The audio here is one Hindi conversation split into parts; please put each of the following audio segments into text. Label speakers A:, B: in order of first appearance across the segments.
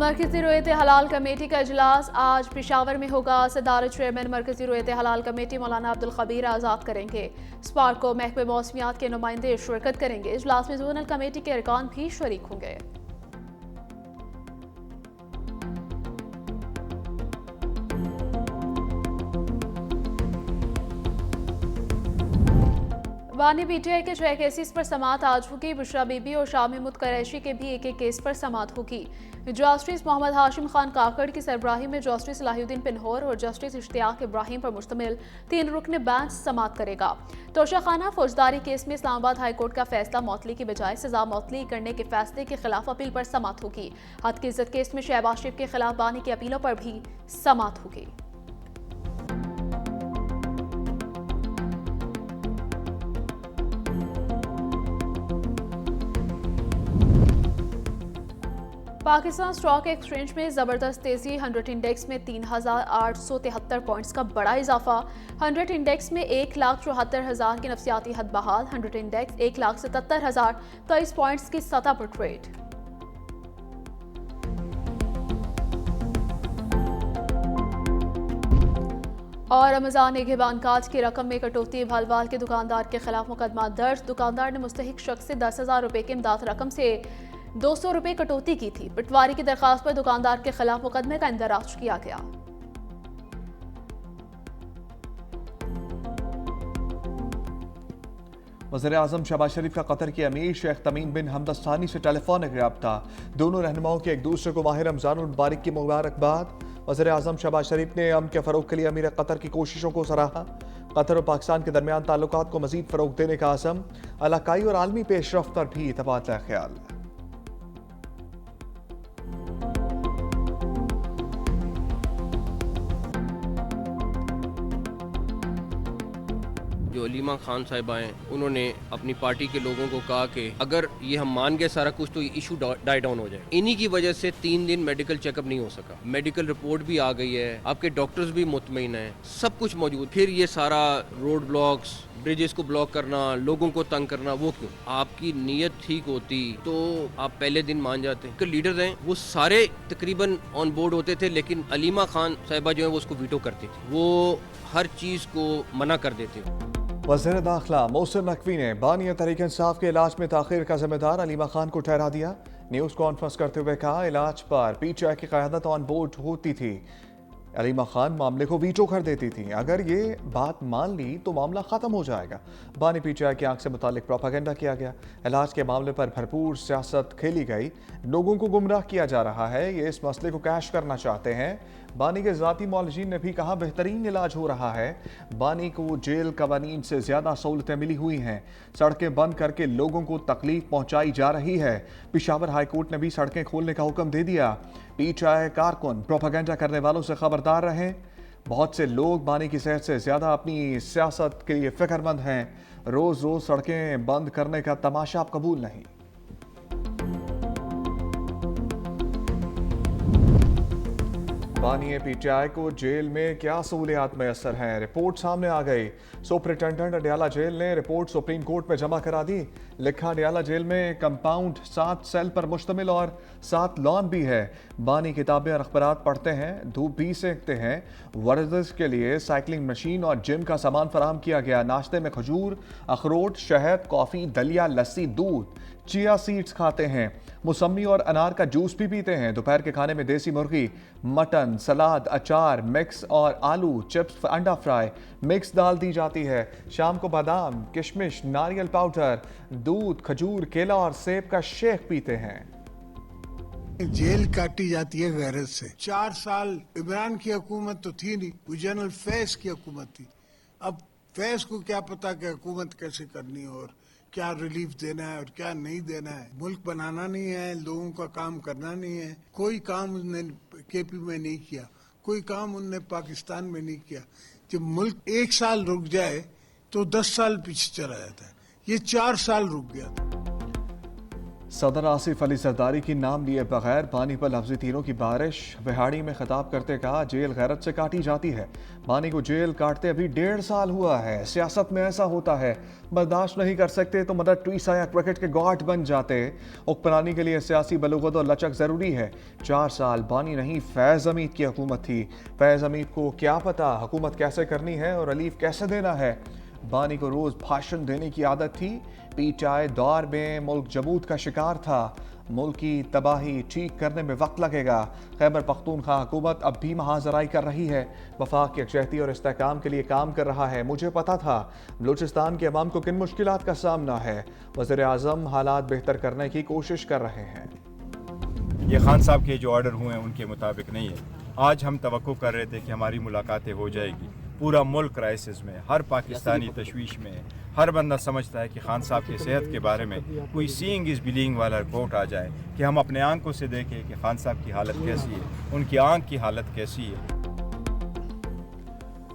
A: मरकजी रोयत हलाल कमेटी का इजलास आज पेशावर में होगा। सदारत चेयरमैन मरकजी रोयत हलाल कमेटी मौलाना अब्दुल खबीर आज़ाद करेंगे। स्पार्को महकमे मौसमियात के नुमाइंदे शिरकत करेंगे। इजलास में जोनल कमेटी के अरकान भी शरीक होंगे। बानी पीटीआई के 6 केसेस पर समात आज होगी। बुशरा बीबी और शाह महमूद कुरैशी के भी एक केस पर समात होगी। जस्टिस मोहम्मद हाशिम खान काकड़ की सरबराही में जस्टिस सलाहुद्दीन पिन्होर और जस्टिस इश्तियाक इब्राहिम पर मुश्तमिल 3 रुकन बेंच समात करेगा। तोशाखाना फौजदारी केस में इस्लामाबाद हाईकोर्ट का फैसला मौतली की बजाय सजा मौतली करने के फैसले के खिलाफ अपील पर समात होगी। हद की इज्जत केस में शहबाज शरीफ के खिलाफ बानी की अपीलों पर भी समात होगी। पाकिस्तान स्टॉक एक्सचेंज में जबरदस्त तेजी। 100 इंडेक्स में 3,873 पॉइंट्स का बड़ा इजाफा। 100 इंडेक्स में 1,74,000 की नफसियाती हद बहाल। 100 इंडेक्स 1,77,023 पॉइंट्स की सतह पर ट्रेड। और रमजान निगहबान काज की रकम में कटौती। भालवाल के दुकानदार के खिलाफ मुकदमा दर्ज। दुकानदार ने मुस्तहिक शख्स से 10,000 रुपए की इमदाद रकम से 200 रुपए कटौती की थी। पटवारी की दरखास्त पर दुकानदार के खिलाफ मुकदमे का इंदराज किया गया।
B: वज़ीर-ए-आज़म शहबाज शरीफ का कतर के अमीर शेख तमीम बिन हमद अल-थानी से टेलीफोनिक रब्ता। दोनों रहनुमाओं के एक दूसरे को माह रमज़ानुल मुबारक की मुबारकबाद। वज़ीर-ए-आज़म शहबाज शरीफ ने अमन के फ़रोग़ के लिए अमीर कतर की कोशिशों को सराहा। कतर और पाकिस्तान के दरमियान ताल्लुकात को मज़ीद फ़रोग़ देने का आज़म। इलाकाई और आलमी पेशरफ्त पर भी तबादला ख्याल।
C: जो अलीमा खान साहिबा हैं उन्होंने अपनी पार्टी के लोगों को कहा कि अगर ये हम मान गए सारा कुछ तो इशू डाई डाउन हो जाए। इन्हीं की वजह से 3 दिन मेडिकल चेकअप नहीं हो सका। मेडिकल रिपोर्ट भी आ गई है, आपके डॉक्टर्स भी मुतमईन हैं, सब कुछ मौजूद। फिर ये सारा रोड ब्लॉक्स, ब्रिजेस को ब्लॉक करना, लोगों को तंग करना, वो क्यों? आपकी नीयत ठीक होती तो आप पहले दिन मान जाते। लीडर्स हैं वो सारे तकरीबन ऑन बोर्ड होते थे, लेकिन अलीमा खान साहिबा जो है वो उसको वीटो करती थी। वो हर चीज़ को मना कर देते।
B: वज़ीर दाखिला मोहसिन नकवी ने बानी तहरीक इंसाफ के इलाज में ताख़ीर का जिम्मेदार अलीमा खान को ठहरा दिया। न्यूज़ कॉन्फ्रेंस करते हुए कहा, इलाज पर पीटीआई की क़यादत ऑन बोर्ड होती थी। अलीमा खान मामले को वीटो कर देती थी। अगर ये बात मान ली तो मामला ख़त्म हो जाएगा। बानी पीटीआई की आंख से मुतालिक प्रोपागेंडा किया गया। इलाज के मामले पर भरपूर सियासत खेली गई। लोगों को गुमराह किया जा रहा है। ये इस मसले को कैश करना चाहते हैं। बानी के ज़ाती मौलजीन ने भी कहा, बेहतरीन इलाज हो रहा है। बानी को जेल कवानीन से ज़्यादा सहूलतें मिली हुई हैं। सड़कें बंद करके लोगों को तकलीफ पहुंचाई जा रही है। पेशावर हाई कोर्ट ने भी सड़कें खोलने का हुक्म दे दिया। पीटीआई कारकुन प्रोपागेंडा करने वालों से खबरदार रहें। बहुत से लोग बानी की सेहत से ज़्यादा अपनी सियासत के लिए फ़िक्रमंद हैं। रोज़ रोज़ सड़कें बंद करने का तमाशा आप कबूल नहीं। बानी पीटीआई को जेल में क्या सहूलियात मैसर हैं, रिपोर्ट सामने आ गई। सुपरिटेंडेंट अडियाला जेल ने रिपोर्ट सुप्रीम कोर्ट में जमा करा दी। लिखा, अडियाला जेल में कंपाउंड 7 सेल पर मुश्तमिल और 7 लॉन भी है। बानी किताबें और अखबारात पढ़ते हैं, धूप भी सेकते हैं। वर्जिश के लिए साइकिलिंग मशीन और जिम का सामान फराहम किया गया। नाश्ते में खजूर, अखरोट, शहद, कॉफ़ी, दलिया, लस्सी, दूध, चिया सीड्स खाते हैं। मौसमी और अनार का जूस भी पीते हैं। दोपहर के खाने में देसी मुर्गी, मटन, सलाद, अचार, मिक्स और आलू चिप्स, अंडा फ्राई, मिक्स दाल दी जाती है। शाम को बादाम, किशमिश, नारियल पाउडर, दूध, खजूर, केला और सेब का शेक पीते हैं।
D: जेल काटी जाती है गैरत से। 4 साल इमरान की हुकूमत तो थी नहीं, वो जनरल फैज की हुकूमत थी। अब फैज को क्या पता कि हुकूमत कैसे करनी है और क्या रिलीफ देना है और क्या नहीं देना है। मुल्क बनाना नहीं है, लोगों का काम करना नहीं है। कोई काम उनने केपी में नहीं किया, कोई काम उनने पाकिस्तान में नहीं किया। जब मुल्क 1 साल रुक जाए तो 10 साल पीछे चला जाता है। ये 4 साल रुक गया था।
B: सदर आसिफ अली जरदारी की नाम लिए बगैर बानी पर लफ्जी तीरों की बारिश। बिहाड़ी में खिताब करते कहा जेल गैरत से काटी जाती है। बानी को जेल काटते अभी 1.5 साल हुआ है। सियासत में ऐसा होता है, बर्दाश्त नहीं कर सकते तो मदर टेरेसा या क्रिकेट के गॉड बन जाते। हुक्मरानी के लिए सियासी बलूगत और लचक जरूरी है। 4 साल बानी नहीं फैज़ हमीद की हुकूमत थी। फैज़ हमीद को क्या पता हुकूमत कैसे करनी है और रिलीफ कैसे देना है। बानी को रोज भाषण देने की आदत थी। पीटीआई दौर में मुल्क जमूद का शिकार था। मुल्क की तबाही ठीक करने में वक्त लगेगा। खैबर पख्तूनख्वा हुकूमत अब भी महाजराई कर रही है। वफाक की यकजहती और इस्तेहकाम के लिए काम कर रहा है। मुझे पता था बलूचिस्तान के अवाम को किन मुश्किलात का सामना है। वज़ीर आज़म हालात बेहतर करने की कोशिश कर रहे हैं।
E: ये खान साहब के जो ऑर्डर हुए हैं उनके मुताबिक नहीं है। आज हम तवक्को कर रहे थे कि हमारी मुलाकातें हो जाएगी। पूरा मुल्क क्राइसिस में, हर पाकिस्तानी तशवीश में है। हर बंदा समझता है कि खान साहब की सेहत के बारे में कोई सीइंग इज़ बिलीइंग वाला रिपोर्ट आ जाए कि हम अपने आंखों से देखें कि खान साहब की हालत कैसी है, उनकी आंख की हालत कैसी है।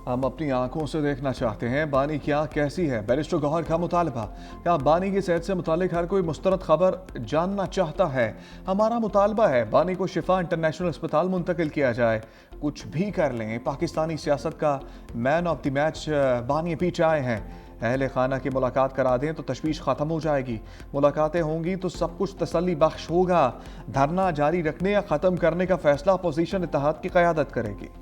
B: हम अपनी आंखों से देखना चाहते हैं बानी की आंख कैसी है। बैरिस्टर गौहर का मुतालबा, क्या बानी की सेहत से मुतालिक हर कोई मुस्तरद खबर जानना चाहता है। हमारा मुतालबा है बानी को शिफा इंटरनेशनल अस्पताल मुंतकिल किया जाए। कुछ भी कर लें, पाकिस्तानी सियासत का मैन ऑफ द मैच बानी पीटीआई हैं। अहले खाना की मुलाकात करा दें तो तशवीश ख़त्म हो जाएगी। मुलाकातें होंगी तो सब कुछ तसल्ली बख्श होगा। धरना जारी रखने या ख़त्म करने का फैसला अपोजिशन इत्तेहाद की क़यादत करेगी।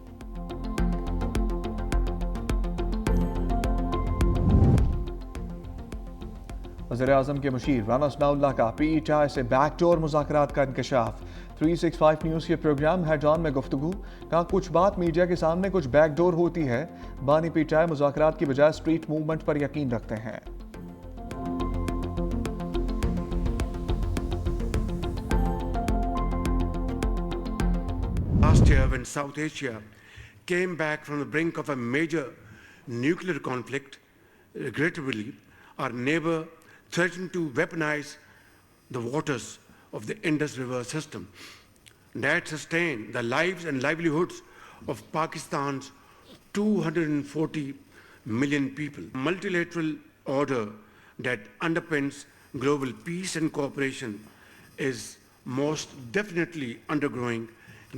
B: वज़ीर-ए-आज़म के मुशीर राना सनाउल्लाह का पीटीआई से बैकडोर मुज़ाकरात का इंकशाफ। 365 न्यूज़ के प्रोग्राम हेड ऑन में गुफ्तगू। कहा कुछ बात मीडिया के सामने कुछ बैकडोर होती है। बानी पीटीआई मुज़ाकरात की बजाय स्ट्रीट मूवमेंट पर यकीन रखते हैं।
F: Last year, when South Asia came back from the brink of a major nuclear conflict, regrettably, our neighbor threatened to weaponize the waters of the Indus River system that sustain the lives and livelihoods of Pakistan's 240 million people. Multilateral order that underpins global peace and cooperation is most definitely undergoing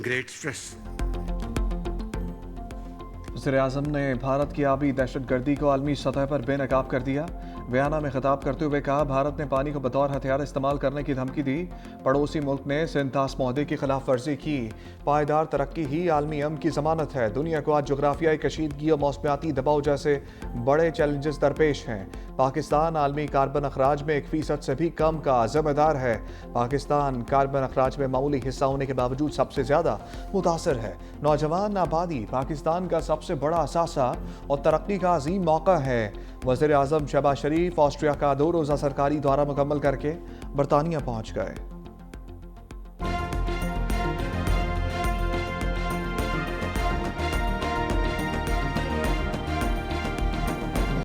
F: great stress.
B: वज़ीर-ए-आज़म ने भारत की आबी दहशतगर्दी को आलमी सतह पर बेनकाब कर दिया। बयाना में खिताब करते हुए कहा भारत ने पानी को बतौर हथियार इस्तेमाल करने की धमकी दी। पड़ोसी मुल्क ने सिंतास माहदे की खिलाफ वर्जी की। पायदार तरक्की ही आलमी अमन की जमानत है। दुनिया को आज जोग्राफियाई कशीदगी और मौसमियाती दबाव जैसे बड़े चैलेंजेस दरपेश हैं। पाकिस्तान आलमी कार्बन अखराज में 1% से भी कम का जिम्मेदार है। पाकिस्तान कार्बन अखराज में मामूली हिस्सा होने के बावजूद सबसे ज़्यादा मुतासर है। नौजवान आबादी पाकिस्तान का सबसे बड़ा असासा और तरक्की का अजीम मौका है। वज़ीर-ए-आज़म शहबाज शरीफ ऑस्ट्रिया का 2 रोज़ा सरकारी दौरा मुकम्मल करके बरतानिया पहुँच गए।